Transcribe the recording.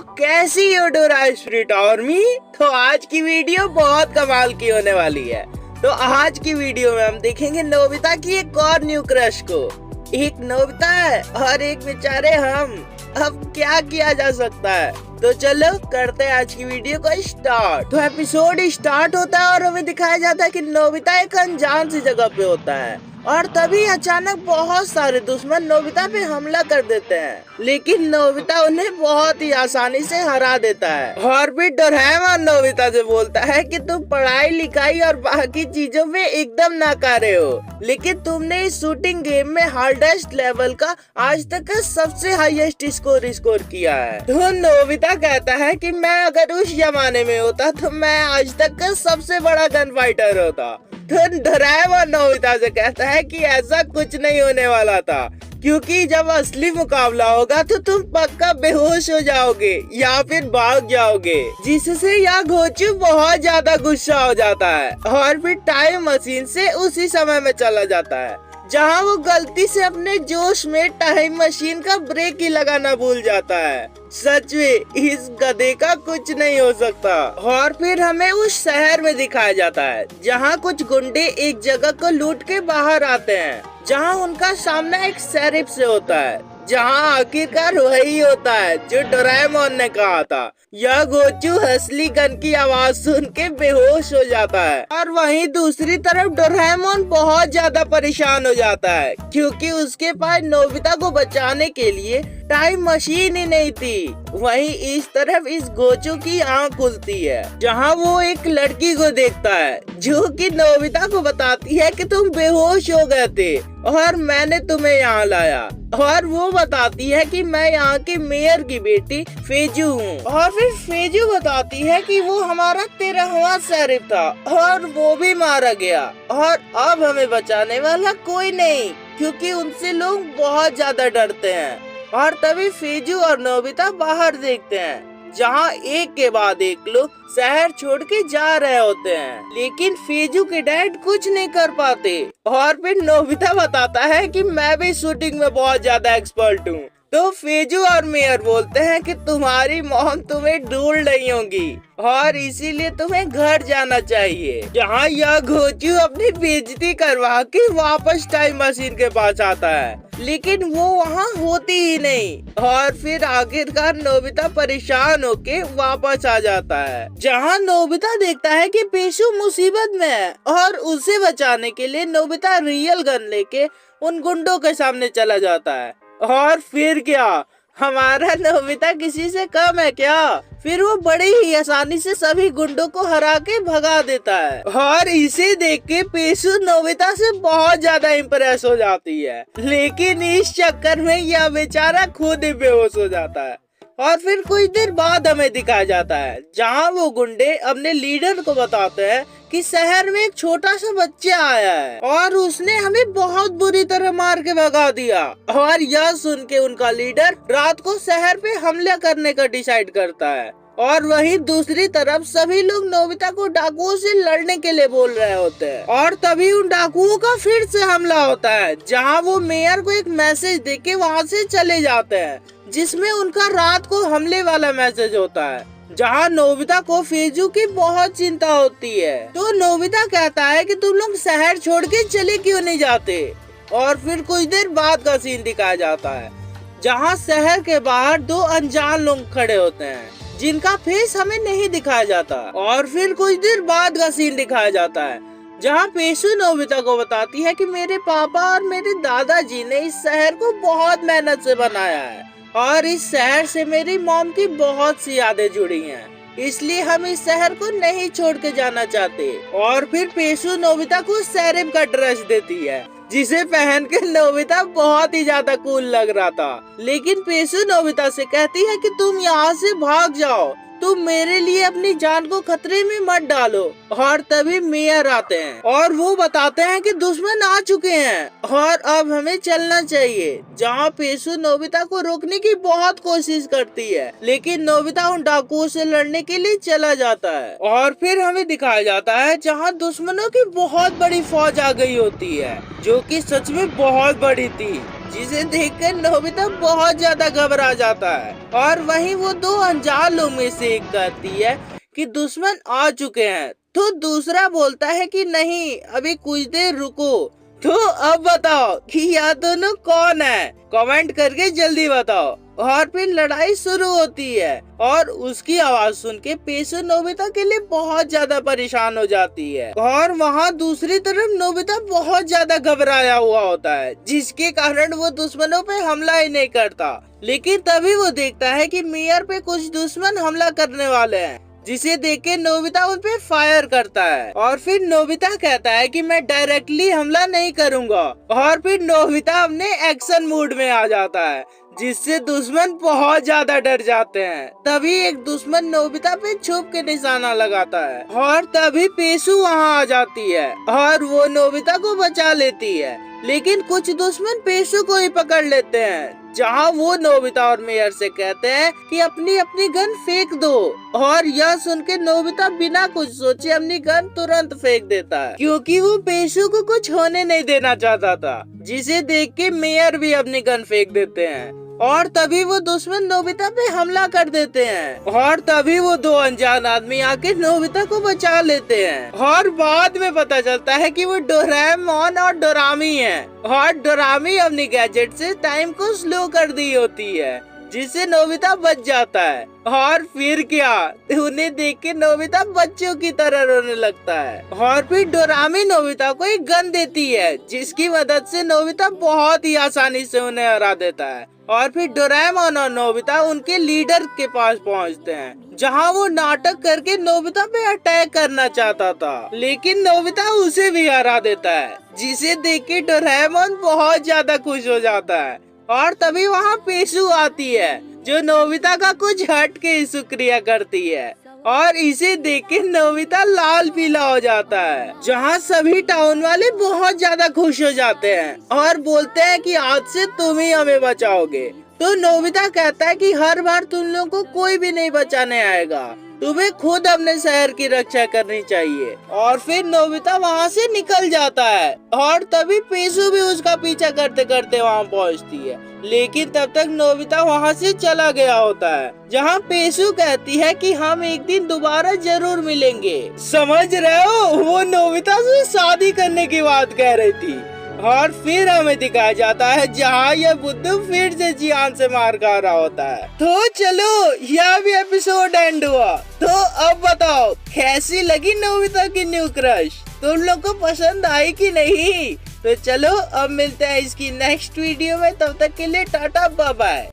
कैसी हो डोरा स्प्रिट आर्मी। तो आज की वीडियो बहुत कमाल की होने वाली है। तो आज की वीडियो में हम देखेंगे नोबिता की एक और न्यू क्रश को। एक नोबिता है और एक बेचारे हम। अब क्या किया जा सकता है, तो चलो करते हैं आज की वीडियो को स्टार्ट। तो एपिसोड स्टार्ट होता है और हमें दिखाया जाता है कि नोबिता एक अनजान सी जगह पे होता है और तभी अचानक बहुत सारे दुश्मन नोबिता पे हमला कर देते हैं, लेकिन नोबिता उन्हें बहुत ही आसानी से हरा देता है। और फिर डोरेमोन नोबिता से बोलता है कि तुम पढ़ाई लिखाई और बाकी चीजों में एकदम नाकारे हो, लेकिन तुमने इस शूटिंग गेम में हार्डेस्ट लेवल का आज तक का सबसे हाईएस्ट स्कोर किया है। तो नोबिता कहता है कि मैं अगर उस जमाने में होता तो मैं आज तक का सबसे बड़ा गन फाइटर होता। तो डोरेमोन नोबिता से कहता है कि ऐसा कुछ नहीं होने वाला था, क्योंकि जब असली मुकाबला होगा तो तुम पक्का बेहोश हो जाओगे या फिर भाग जाओगे, जिससे यह गोचू बहुत ज्यादा गुस्सा हो जाता है और फिर टाइम मशीन से उसी समय में चला जाता है जहां वो गलती से अपने जोश में टाइम मशीन का ब्रेक ही लगाना भूल जाता है। सच में इस गधे का कुछ नहीं हो सकता। और फिर हमें उस शहर में दिखाया जाता है जहां कुछ गुंडे एक जगह को लूट के बाहर आते हैं, जहां उनका सामना एक शेरिफ से होता है, जहां आखिरकार वही होता है जो डोरेमोन ने कहा था। यह गोचू असली गन की आवाज सुन के बेहोश हो जाता है और वहीं दूसरी तरफ डोरेमोन बहुत ज्यादा परेशान हो जाता है, क्योंकि उसके पास नोबिता को बचाने के लिए टाइम मशीन ही नहीं थी। वहीं इस तरफ इस गोचू की आंख खुलती है जहां वो एक लड़की को देखता है जो कि नोबिता को बताती है कि तुम बेहोश हो गए थे और मैंने तुम्हें यहाँ लाया। और वो बताती है कि मैं यहाँ के मेयर की बेटी फेजू हूँ। और फिर फेजू बताती है कि वो हमारा 13वां शेरिफ था और वो भी मारा गया और अब हमें बचाने वाला कोई नहीं, क्योंकि उनसे लोग बहुत ज्यादा डरते हैं। और तभी फेजू और नोबिता बाहर देखते हैं जहाँ एक के बाद एक लोग शहर छोड़ के जा रहे होते हैं, लेकिन फेजू के डैड कुछ नहीं कर पाते। और फिर नोबिता बताता है कि मैं भी शूटिंग में बहुत ज्यादा एक्सपर्ट हूँ। तो फेजू और मेयर बोलते हैं कि तुम्हारी मॉम तुम्हें ढूंढ रही होंगी और इसीलिए तुम्हें घर जाना चाहिए, जहाँ यह गोचू अपनी बेइज्जती करवा के वापस टाइम मशीन के पास आता है, लेकिन वो वहाँ होती ही नहीं। और फिर आखिरकार नोबिता परेशान होके वापस आ जाता है, जहाँ नोबिता देखता है कि पेशू मुसीबत में है और उसे बचाने के लिए नोबिता रियल गन लेके उन गुंडों के सामने चला जाता है। और फिर क्या, हमारा नोबिता किसी से कम है क्या? फिर वो बड़ी ही आसानी से सभी गुंडों को हरा के भगा देता है और इसे देख के पेशू नोबिता से बहुत ज्यादा इम्प्रेस हो जाती है, लेकिन इस चक्कर में यह बेचारा खुद ही बेहोश हो जाता है। और फिर कुछ देर बाद हमें दिखाया जाता है जहाँ वो गुंडे अपने लीडर को बताते हैं कि शहर में एक छोटा सा बच्चा आया है और उसने हमें बहुत बुरी तरह मार के भगा दिया। और यह सुन के उनका लीडर रात को शहर पे हमला करने का डिसाइड करता है। और वहीं दूसरी तरफ सभी लोग नोबिता को डाकुओं से लड़ने के लिए बोल रहे होते हैं और तभी उन डाकुओं का फिर से हमला होता है, जहां वो मेयर को एक मैसेज देके वहां से चले जाते हैं, जिसमें उनका रात को हमले वाला मैसेज होता है, जहाँ नोबिता को फेजू की बहुत चिंता होती है। तो नोबिता कहता है कि तुम लोग शहर छोड़ के चले क्यों नहीं जाते। और फिर कुछ देर बाद का सीन दिखाया जाता है जहाँ शहर के बाहर दो अनजान लोग खड़े होते हैं जिनका फेस हमें नहीं दिखाया जाता। और फिर कुछ देर बाद का सीन दिखाया जाता है जहाँ पेशू नोबिता को बताती है कि मेरे पापा और मेरे दादाजी ने इस शहर को बहुत मेहनत से बनाया है और इस शहर से मेरी मॉम की बहुत सी यादें जुड़ी हैं, इसलिए हम इस शहर को नहीं छोड़ के जाना चाहते। और फिर पेशू नोबिता को शेरिफ का ड्रेस देती है, जिसे पहन के नोबिता बहुत ही ज्यादा कूल लग रहा था, लेकिन पेशू नोबिता से कहती है कि तुम यहाँ से भाग जाओ, तुम मेरे लिए अपनी जान को खतरे में मत डालो। और तभी मेयर आते हैं और वो बताते हैं कि दुश्मन आ चुके हैं और अब हमें चलना चाहिए, जहाँ पेशू नोबिता को रोकने की बहुत कोशिश करती है, लेकिन नोबिता उन डाकुओं से लड़ने के लिए चला जाता है। और फिर हमें दिखाया जाता है जहाँ दुश्मनों की बहुत बड़ी फौज आ गई होती है, जो कि सच में बहुत बड़ी थी। जिसे देखकर नोबिता बहुत ज्यादा घबरा जाता है। और वहीं वो दो अनजान लोग में से एक कहती है कि दुश्मन आ चुके हैं, तो दूसरा बोलता है कि नहीं, अभी कुछ देर रुको। तो अब बताओ कि यह दोनों कौन है? कमेंट करके जल्दी बताओ। और फिर लड़ाई शुरू होती है और उसकी आवाज सुन के पेसो नोबिता के लिए बहुत ज्यादा परेशान हो जाती है। और वहाँ दूसरी तरफ नोबिता बहुत ज्यादा घबराया हुआ होता है, जिसके कारण वो दुश्मनों पे हमला ही नहीं करता। लेकिन तभी वो देखता है कि मेयर पे कुछ दुश्मन हमला करने वाले हैं, जिसे देख के नोबिता उन पे फायर करता है। और फिर नोबिता कहता है कि मैं डायरेक्टली हमला नहीं करूंगा। और फिर नोबिता अपने एक्शन मूड में आ जाता है, जिससे दुश्मन बहुत ज्यादा डर जाते हैं। तभी एक दुश्मन नोबिता पे छुप के निशाना लगाता है और तभी पेसू वहाँ आ जाती है और वो नोबिता को बचा लेती है। लेकिन कुछ दुश्मन पेसू को ही पकड़ लेते हैं, जहाँ वो नोबिता और मेयर से कहते हैं कि अपनी अपनी गन फेंक दो। और यह सुन के नोबिता बिना कुछ सोचे अपनी गन तुरंत फेंक देता है, क्योंकि वो पेसू को कुछ होने नहीं देना चाहता था। जिसे देख के मेयर भी अपनी गन फेंक देते हैं और तभी वो दुश्मन नोबिता पे हमला कर देते हैं। और तभी वो दो अनजान आदमी आके नोबिता को बचा लेते हैं। और बाद में पता चलता है कि वो डोरेमोन और डोरामी हैं। और डोरामी अपनी गैजेट से टाइम को स्लो कर दी होती है, जिससे नोबिता बच जाता है। और फिर क्या, उन्हें देख के नोबिता बच्चों की तरह रोने लगता है। और फिर डोरामी नोबिता को एक गन देती है, जिसकी मदद से नोबिता बहुत ही आसानी से उन्हें हरा देता है। और फिर डोरेमोन और नोबिता उनके लीडर के पास पहुंचते हैं, जहां वो नाटक करके नोबिता पे अटैक करना चाहता था, लेकिन नोबिता उसे भी हरा देता है, जिसे देख के डोरेमोन बहुत ज्यादा खुश हो जाता है। और तभी वहाँ पेसू आती है, जो नोबिता का कुछ हट के शुक्रिया करती है। और इसे देख के नोबिता लाल पीला हो जाता है, जहाँ सभी टाउन वाले बहुत ज्यादा खुश हो जाते हैं और बोलते हैं कि आज से तुम ही हमें बचाओगे। तो नोबिता कहता है कि हर बार तुम लोगों को कोई भी नहीं बचाने आएगा, तुम्हें खुद अपने शहर की रक्षा करनी चाहिए। और फिर नोबिता वहाँ से निकल जाता है और तभी पेसू भी उसका पीछा करते करते वहाँ पहुँचती है। लेकिन तब तक नोबिता वहाँ से चला गया होता है, जहाँ पेसू कहती है कि हम एक दिन दोबारा जरूर मिलेंगे। समझ रहे हो, वो नोबिता से शादी करने की बात कह रही थी। और फिर हमें दिखाया जाता है जहाँ यह बुद्धू फिर से जियान से मार खा रहा होता है। तो चलो, यह भी एपिसोड एंड हुआ। तो अब बताओ कैसी लगी नोबिता की न्यू क्रश? तुम लोग को पसंद आई कि नहीं? तो चलो अब मिलते हैं इसकी नेक्स्ट वीडियो में, तब तक के लिए टाटा बाय बाय।